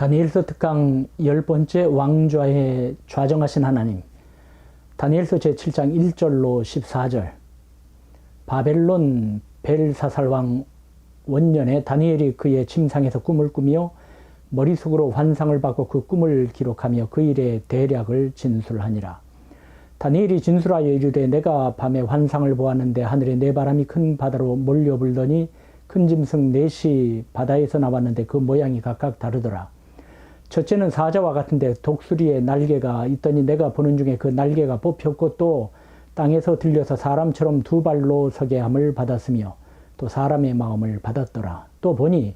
다니엘서 특강 10번째 왕좌에 좌정하신 하나님. 다니엘서 제7장 1절로 14절. 바벨론 벨사살왕 원년에 다니엘이 그의 침상에서 꿈을 꾸며 머릿속으로 환상을 받고 그 꿈을 기록하며 그 일의 대략을 진술하니라. 다니엘이 진술하여 이르되 내가 밤에 환상을 보았는데 하늘에 네 바람이 큰 바다로 몰려 불더니 큰 짐승 넷이 바다에서 나왔는데 그 모양이 각각 다르더라. 첫째는 사자와 같은데 독수리의 날개가 있더니 내가 보는 중에 그 날개가 뽑혔고 또 땅에서 들려서 사람처럼 두 발로 서게 함을 받았으며 또 사람의 마음을 받았더라. 또 보니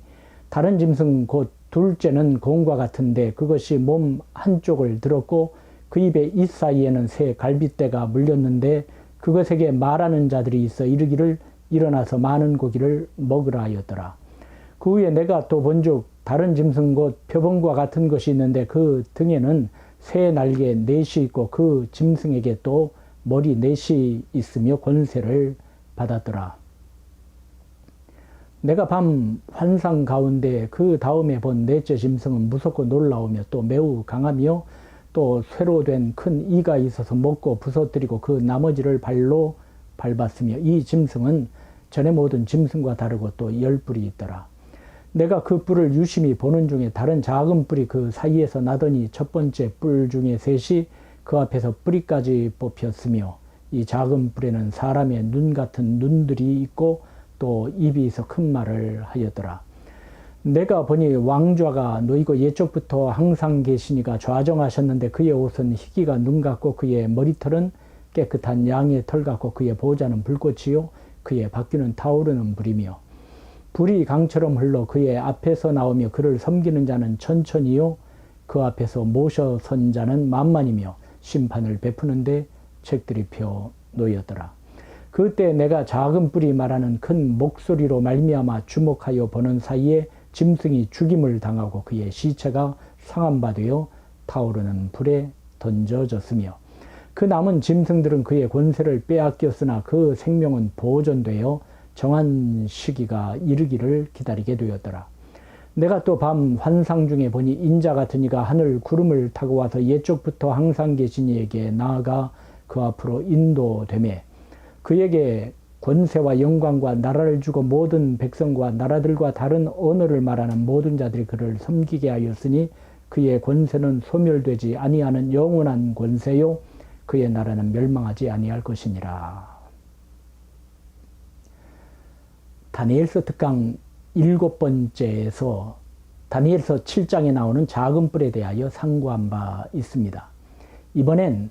다른 짐승 곧 둘째는 공과 같은데 그것이 몸 한쪽을 들었고 그 입에 이 사이에는 새 갈빗대가 물렸는데 그것에게 말하는 자들이 있어 이르기를 일어나서 많은 고기를 먹으라 하였더라. 그 후에 내가 또 본즉 다른 짐승 곧 표범과 같은 것이 있는데 그 등에는 새 날개 넷이 있고 그 짐승에게 또 머리 넷이 있으며 권세를 받았더라. 내가 밤 환상 가운데 그 다음에 본 넷째 짐승은 무섭고 놀라우며 또 매우 강하며 또 쇠로 된 큰 이가 있어서 먹고 부서뜨리고 그 나머지를 발로 밟았으며 이 짐승은 전에 모든 짐승과 다르고 또 10뿔이 있더라. 내가 그 뿔을 유심히 보는 중에 다른 작은 뿔이 그 사이에서 나더니 첫 번째 뿔 중에 셋이 그 앞에서 뿌리까지 뽑혔으며 이 작은 뿔에는 사람의 눈 같은 눈들이 있고 또 입이 있어 큰 말을 하였더라. 내가 보니 왕좌가 놓이고 예적부터 항상 계시니가 좌정하셨는데 그의 옷은 희기가 눈 같고 그의 머리털은 깨끗한 양의 털 같고 그의 보좌는 불꽃이요 그의 바퀴는 타오르는 불이며 불이 강처럼 흘러 그의 앞에서 나오며 그를 섬기는 자는 천천히요 그 앞에서 모셔 선 자는 만만이며 심판을 베푸는데 책들이 펴 놓였더라. 그때 내가 작은 뿔이 말하는 큰 목소리로 말미암아 주목하여 보는 사이에 짐승이 죽임을 당하고 그의 시체가 상한 바 되어 타오르는 불에 던져졌으며 그 남은 짐승들은 그의 권세를 빼앗겼으나 그 생명은 보존되어 정한 시기가 이르기를 기다리게 되었더라. 내가 또 밤 환상 중에 보니 인자 같은 이가 하늘 구름을 타고 와서 옛적부터 항상 계신 이에게 나아가 그 앞으로 인도되매 그에게 권세와 영광과 나라를 주고 모든 백성과 나라들과 다른 언어를 말하는 모든 자들이 그를 섬기게 하였으니 그의 권세는 소멸되지 아니하는 영원한 권세요 그의 나라는 멸망하지 아니할 것이니라. 다니엘서 특강 7번째에서 다니엘서 7장에 나오는 작은 뿔에 대하여 상고한 바 있습니다. 이번엔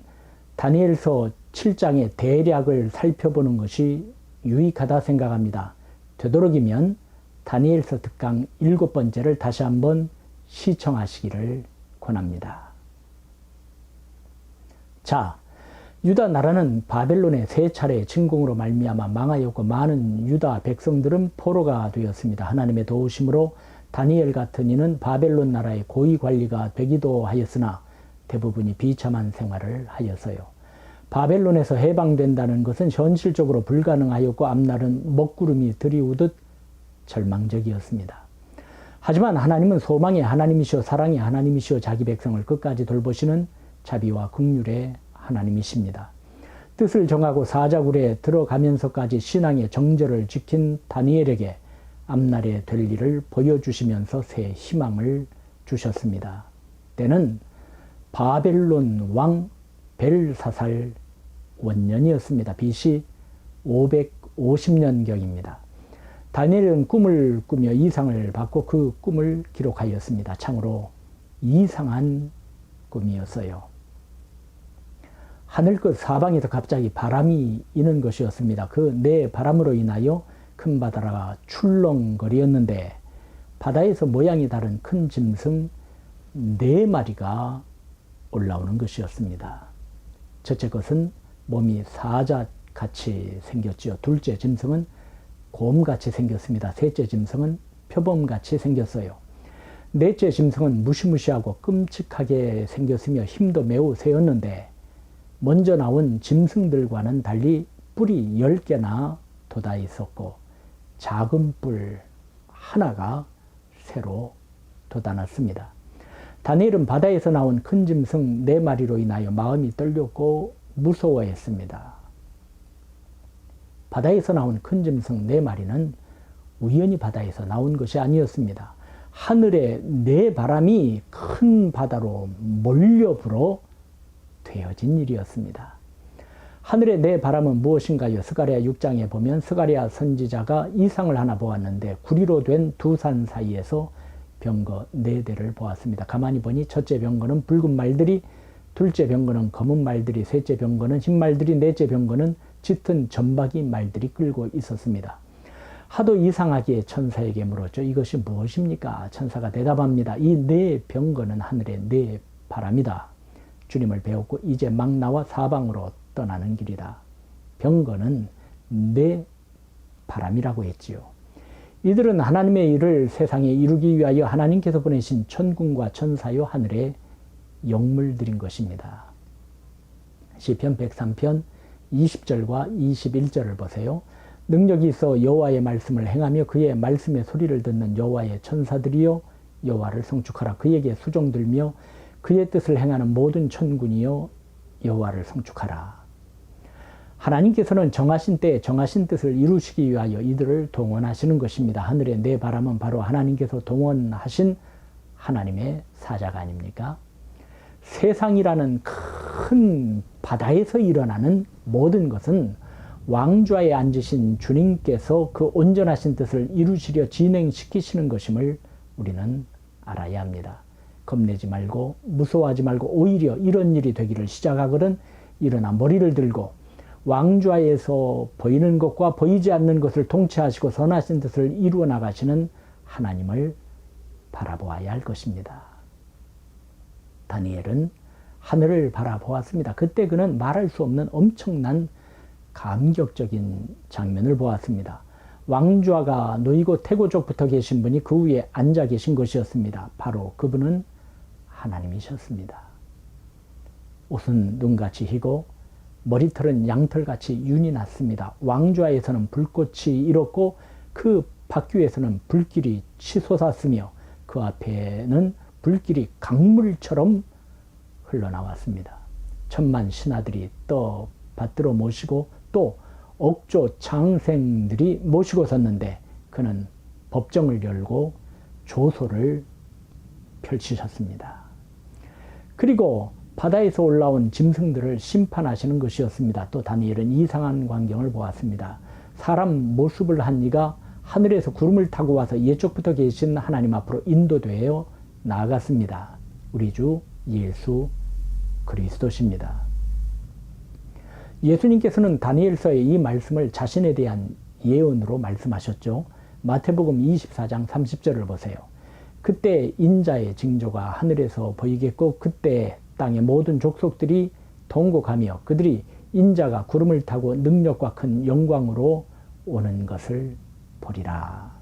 다니엘서 7장의 대략을 살펴보는 것이 유익하다 생각합니다. 되도록이면 다니엘서 특강 7번째를 다시 한번 시청하시기를 권합니다. 자, 유다 나라는 바벨론의 세 차례 침공으로 말미암아 망하였고 많은 유다 백성들은 포로가 되었습니다. 하나님의 도우심으로 다니엘 같은 이는 바벨론 나라의 고위 관리가 되기도 하였으나 대부분이 비참한 생활을 하였어요. 바벨론에서 해방된다는 것은 현실적으로 불가능하였고 앞날은 먹구름이 들이우듯 절망적이었습니다. 하지만 하나님은 소망의 하나님이시오 사랑의 하나님이시오 자기 백성을 끝까지 돌보시는 자비와 긍휼의 하나님이십니다. 뜻을 정하고 사자굴에 들어가면서까지 신앙의 정절을 지킨 다니엘에게 앞날에 될 일을 보여주시면서 새 희망을 주셨습니다. 때는 바벨론 왕 벨사살 원년이었습니다. BC 550년경입니다. 다니엘은 꿈을 꾸며 이상을 받고 그 꿈을 기록하였습니다. 참으로 이상한 꿈이었어요. 하늘 끝 사방에서 갑자기 바람이 이는 것이었습니다. 그 네 바람으로 인하여 큰 바다가 출렁거리었는데 바다에서 모양이 다른 큰 짐승 4마리가 올라오는 것이었습니다. 첫째 것은 몸이 사자같이 생겼지요. 둘째 짐승은 곰같이 생겼습니다. 셋째 짐승은 표범같이 생겼어요. 넷째 짐승은 무시무시하고 끔찍하게 생겼으며 힘도 매우 세었는데 먼저 나온 짐승들과는 달리 뿔이 10개나 돋아 있었고 작은 뿔 하나가 새로 돋아났습니다. 다니엘은 바다에서 나온 큰 짐승 4마리로 인하여 마음이 떨렸고 무서워했습니다. 바다에서 나온 큰 짐승 4마리는 우연히 바다에서 나온 것이 아니었습니다. 하늘의 4바람이 큰 바다로 몰려 불어 되어진 일이었습니다. 하늘의 4바람은 무엇인가요? 스가랴 6장에 보면 스가랴 선지자가 이상을 하나 보았는데 구리로 된 두 산 사이에서 병거 4대를 보았습니다. 가만히 보니 첫째 병거는 붉은 말들이, 둘째 병거는 검은 말들이, 셋째 병거는 흰 말들이, 넷째 병거는 짙은 점박이 말들이 끌고 있었습니다. 하도 이상하기에 천사에게 물었죠. 이것이 무엇입니까? 천사가 대답합니다. 이 4병거는 하늘의 4바람이다. 주님을 배웠고 이제 막 나와 사방으로 떠나는 길이다. 병거는 4바람이라고 했지요. 이들은 하나님의 일을 세상에 이루기 위하여 하나님께서 보내신 천군과 천사요 하늘의 영물들인 것입니다. 시편 103편 20절과 21절을 보세요. 능력이 있어 여호와의 말씀을 행하며 그의 말씀의 소리를 듣는 여호와의 천사들이여 여호와를 성축하라. 그에게 수종들며 그의 뜻을 행하는 모든 천군이여 여호와를 성축하라. 하나님께서는 정하신 때에 정하신 뜻을 이루시기 위하여 이들을 동원하시는 것입니다. 하늘의 4바람은 바로 하나님께서 동원하신 하나님의 사자가 아닙니까? 세상이라는 큰 바다에서 일어나는 모든 것은 왕좌에 앉으신 주님께서 그 온전하신 뜻을 이루시려 진행시키시는 것임을 우리는 알아야 합니다. 겁내지 말고 무서워하지 말고 오히려 이런 일이 되기를 시작하거든 일어나 머리를 들고 왕좌에서 보이는 것과 보이지 않는 것을 통치하시고 선하신 뜻을 이루어 나가시는 하나님을 바라보아야 할 것입니다. 다니엘은 하늘을 바라보았습니다. 그때 그는 말할 수 없는 엄청난 감격적인 장면을 보았습니다. 왕좌가 놓이고 태고족부터 계신 분이 그 위에 앉아 계신 것이었습니다. 바로 그분은 하나님이셨습니다. 옷은 눈같이 희고 머리털은 양털같이 윤이 났습니다. 왕좌에서는 불꽃이 일었고 그 밖위에서는 불길이 치솟았으며 그 앞에는 불길이 강물처럼 흘러나왔습니다. 천만 신하들이 또 받들어 모시고 또 억조 장생들이 모시고 섰는데 그는 법정을 열고 조소를 펼치셨습니다. 그리고 바다에서 올라온 짐승들을 심판하시는 것이었습니다. 또 다니엘은 이상한 광경을 보았습니다. 사람 모습을 한 이가 하늘에서 구름을 타고 와서 예쪽부터 계신 하나님 앞으로 인도되어 나아갔습니다. 우리 주 예수 그리스도십니다. 예수님께서는 다니엘서의 이 말씀을 자신에 대한 예언으로 말씀하셨죠. 마태복음 24장 30절을 보세요. 그때 인자의 징조가 하늘에서 보이겠고 그때 땅의 모든 족속들이 통곡하며 그들이 인자가 구름을 타고 능력과 큰 영광으로 오는 것을 보리라.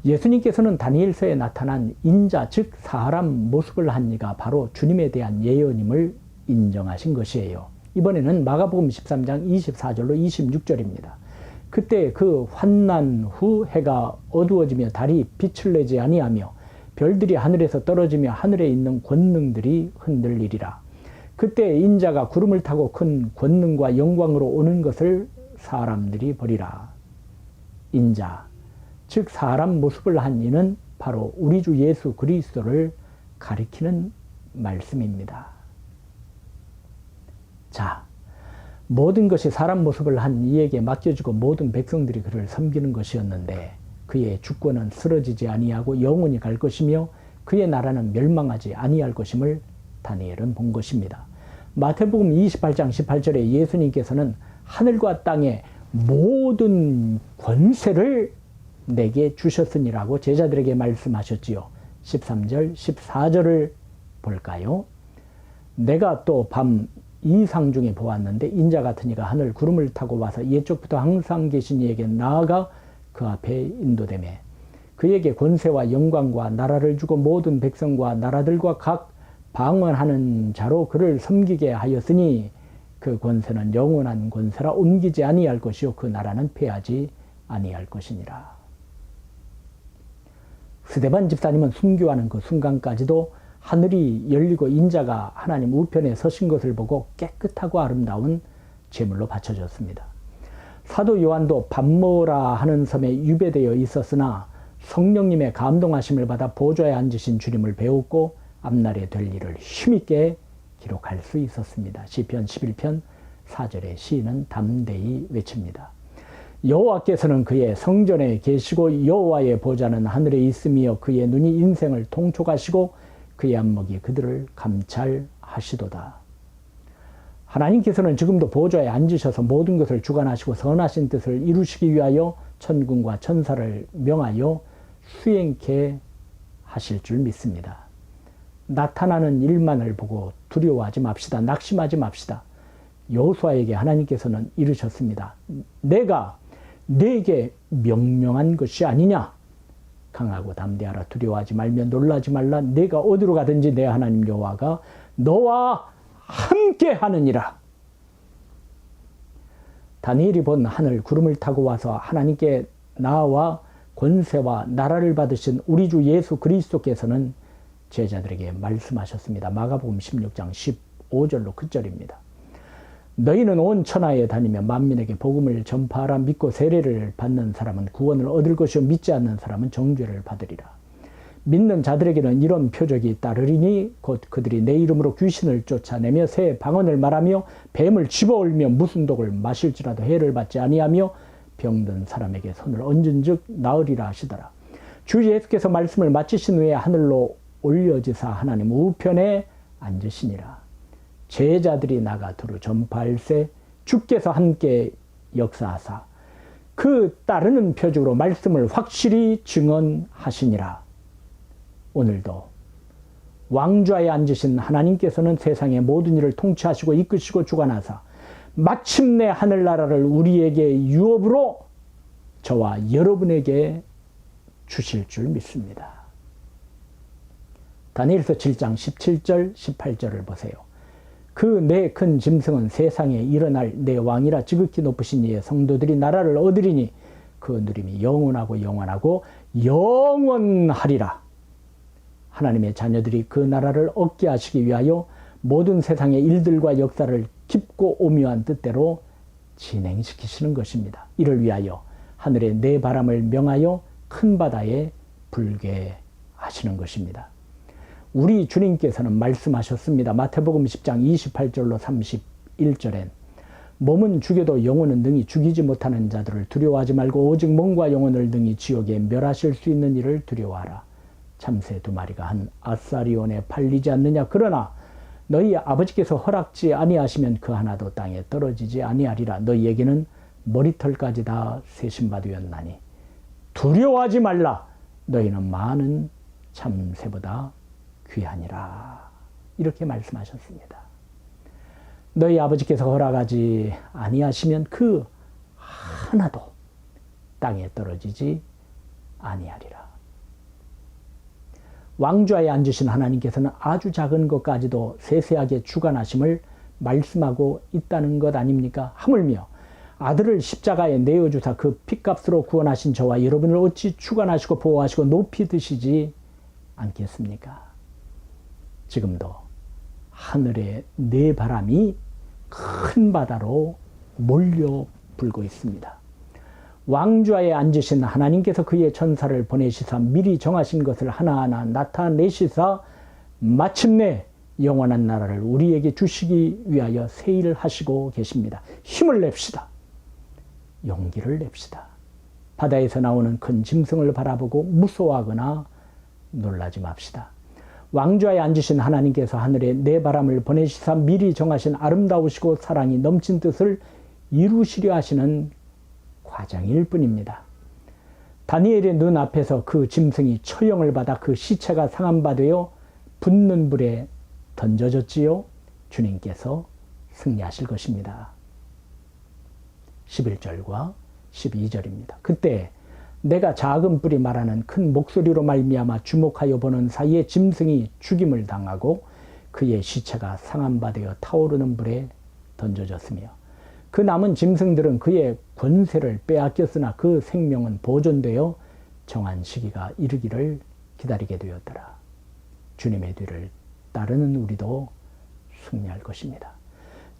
예수님께서는 다니엘서에 나타난 인자 즉 사람 모습을 한 이가 바로 주님에 대한 예언임을 인정하신 것이에요. 이번에는 마가복음 13장 24절로 26절입니다. 그때 그 환난 후 해가 어두워지며 달이 빛을 내지 아니하며 별들이 하늘에서 떨어지며 하늘에 있는 권능들이 흔들리리라. 그때 인자가 구름을 타고 큰 권능과 영광으로 오는 것을 사람들이 보리라. 인자 즉 사람 모습을 한 이는 바로 우리 주 예수 그리스도를 가리키는 말씀입니다. 자, 모든 것이 사람 모습을 한 이에게 맡겨주고 모든 백성들이 그를 섬기는 것이었는데 그의 주권은 쓰러지지 아니하고 영원히 갈 것이며 그의 나라는 멸망하지 아니할 것임을 다니엘은 본 것입니다. 마태복음 28장 18절에 예수님께서는 하늘과 땅의 모든 권세를 내게 주셨으니라고 제자들에게 말씀하셨지요. 13절 14절을 볼까요? 내가 또 밤 이상 중에 보았는데 인자 같은 이가 하늘 구름을 타고 와서 예쪽부터 항상 계신 이에게 나아가 그 앞에 인도되매 그에게 권세와 영광과 나라를 주고 모든 백성과 나라들과 각 방언하는 자로 그를 섬기게 하였으니 그 권세는 영원한 권세라 옮기지 아니할 것이요 그 나라는 패하지 아니할 것이니라. 스데반 집사님은 순교하는 그 순간까지도 하늘이 열리고 인자가 하나님 우편에 서신 것을 보고 깨끗하고 아름다운 제물로 바쳐졌습니다. 사도 요한도 밤모라 하는 섬에 유배되어 있었으나 성령님의 감동하심을 받아 보좌에 앉으신 주님을 배웠고 앞날에 될 일을 힘있게 기록할 수 있었습니다. 시편 11편 4절의 시인은 담대히 외칩니다. 여호와께서는 그의 성전에 계시고 여호와의 보좌는 하늘에 있으며 그의 눈이 인생을 통촉하시고 그의 안목이 그들을 감찰하시도다. 하나님께서는 지금도 보좌에 앉으셔서 모든 것을 주관하시고 선하신 뜻을 이루시기 위하여 천군과 천사를 명하여 수행케 하실 줄 믿습니다. 나타나는 일만을 보고 두려워하지 맙시다. 낙심하지 맙시다. 여호수아에게 하나님께서는 이르셨습니다. 내가 네게 명령한 것이 아니냐. 강하고 담대하라. 두려워하지 말며 놀라지 말라. 내가 어디로 가든지 내 하나님 여호와가 너와 함께 하느니라. 다니엘이 본 하늘 구름을 타고 와서 하나님께 나와 권세와 나라를 받으신 우리 주 예수 그리스도께서는 제자들에게 말씀하셨습니다. 마가복음 16장 15절로 그 절입니다. 너희는 온 천하에 다니며 만민에게 복음을 전파하라. 믿고 세례를 받는 사람은 구원을 얻을 것이요 믿지 않는 사람은 정죄를 받으리라. 믿는 자들에게는 이런 표적이 따르리니 곧 그들이 내 이름으로 귀신을 쫓아내며 새 방언을 말하며 뱀을 집어올며 무슨 독을 마실지라도 해를 받지 아니하며 병든 사람에게 손을 얹은즉 나으리라 하시더라. 주 예수께서 말씀을 마치신 후에 하늘로 올려지사 하나님 우편에 앉으시니라. 제자들이 나가 두루 전파할세 주께서 함께 역사하사 그 따르는 표적으로 말씀을 확실히 증언하시니라. 오늘도 왕좌에 앉으신 하나님께서는 세상의 모든 일을 통치하시고 이끄시고 주관하사 마침내 하늘나라를 우리에게 유업으로 저와 여러분에게 주실 줄 믿습니다. 다니엘서 7장 17절 18절을 보세요. 그 내 큰 짐승은 세상에 일어날 내 왕이라 지극히 높으신 이의 성도들이 나라를 얻으리니 그 누림이 영원하고 영원하고 영원하리라. 하나님의 자녀들이 그 나라를 얻게 하시기 위하여 모든 세상의 일들과 역사를 깊고 오묘한 뜻대로 진행시키시는 것입니다. 이를 위하여 하늘에 네 바람을 명하여 큰 바다에 불게 하시는 것입니다. 우리 주님께서는 말씀하셨습니다. 마태복음 10장 28절로 31절엔 몸은 죽여도 영혼은 능히 죽이지 못하는 자들을 두려워하지 말고 오직 몸과 영혼을 능히 지옥에 멸하실 수 있는 이를 두려워하라. 참새 두 마리가 한 아사리온에 팔리지 않느냐. 그러나 너희 아버지께서 허락지 아니하시면 그 하나도 땅에 떨어지지 아니하리라. 너희에게는 머리털까지 다 세신바되었나니 두려워하지 말라. 너희는 많은 참새보다 귀하니라. 이렇게 말씀하셨습니다. 너희 아버지께서 허락하지 아니하시면 그 하나도 땅에 떨어지지 아니하리라. 왕좌에 앉으신 하나님께서는 아주 작은 것까지도 세세하게 주관하심을 말씀하고 있다는 것 아닙니까? 하물며 아들을 십자가에 내어주사 그 핏값으로 구원하신 저와 여러분을 어찌 주관하시고 보호하시고 높이 드시지 않겠습니까? 지금도 하늘의 네 바람이 큰 바다로 몰려 불고 있습니다. 왕좌에 앉으신 하나님께서 그의 천사를 보내시사 미리 정하신 것을 하나하나 나타내시사 마침내 영원한 나라를 우리에게 주시기 위하여 세일을 하시고 계십니다. 힘을 냅시다. 용기를 냅시다. 바다에서 나오는 큰 짐승을 바라보고 무서워하거나 놀라지 맙시다. 왕좌에 앉으신 하나님께서 하늘에 네 바람을 보내시사 미리 정하신 아름다우시고 사랑이 넘친 뜻을 이루시려 하시는 과정일 뿐입니다. 다니엘의 눈 앞에서 그 짐승이 처형을 받아 그 시체가 상한 바 되어 붙는 불에 던져졌지요. 주님께서 승리하실 것입니다. 11절과 12절입니다. 그때 내가 작은 뿔이 말하는 큰 목소리로 말미암아 주목하여 보는 사이에 짐승이 죽임을 당하고 그의 시체가 상한 바 되어 타오르는 불에 던져졌으며 그 남은 짐승들은 그의 권세를 빼앗겼으나 그 생명은 보존되어 정한 시기가 이르기를 기다리게 되었더라. 주님의 뒤를 따르는 우리도 승리할 것입니다.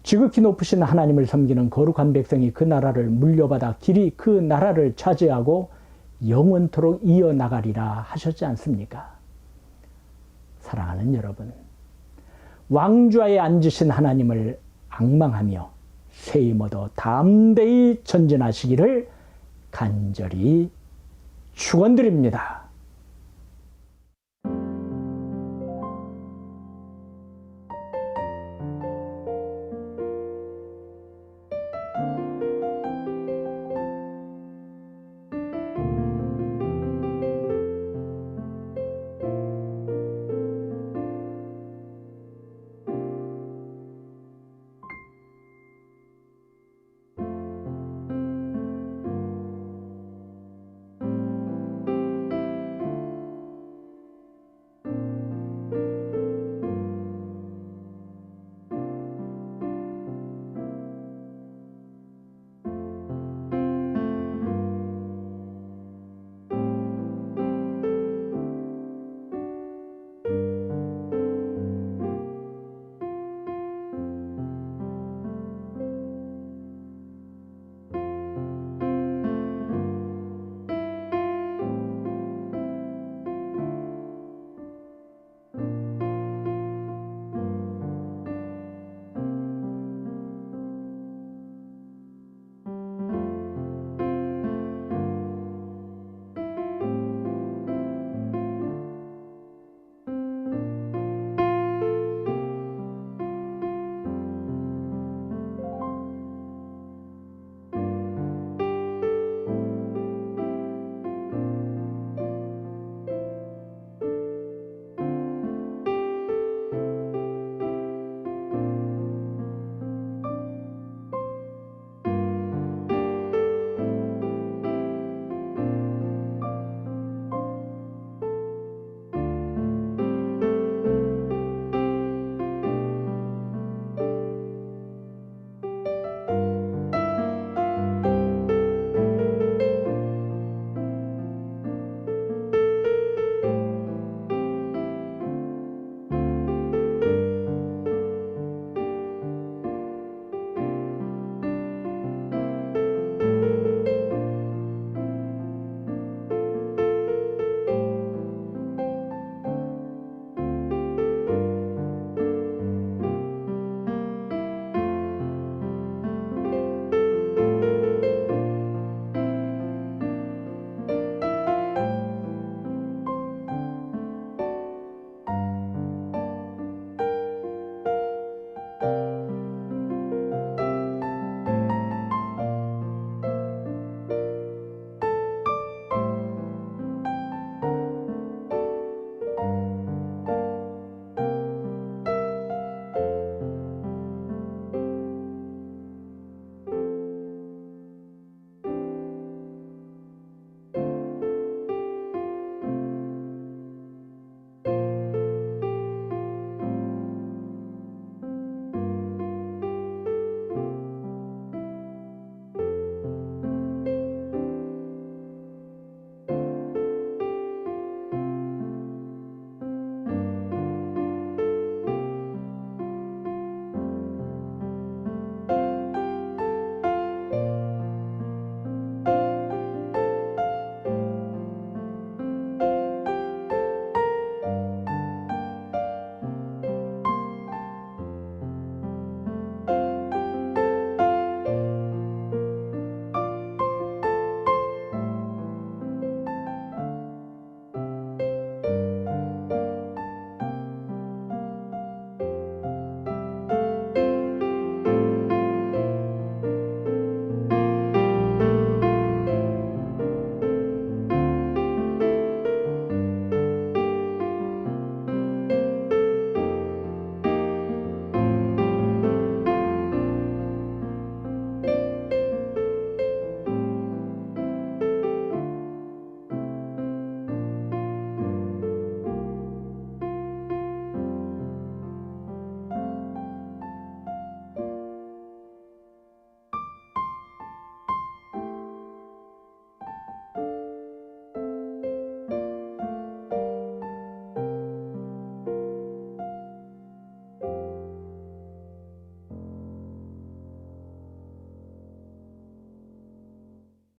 지극히 높으신 하나님을 섬기는 거룩한 백성이 그 나라를 물려받아 길이 그 나라를 차지하고 영원토록 이어나가리라 하셨지 않습니까? 사랑하는 여러분, 왕좌에 앉으신 하나님을 앙망하며 새힘 얻어 담대히 전진하시기를 간절히 축원드립니다.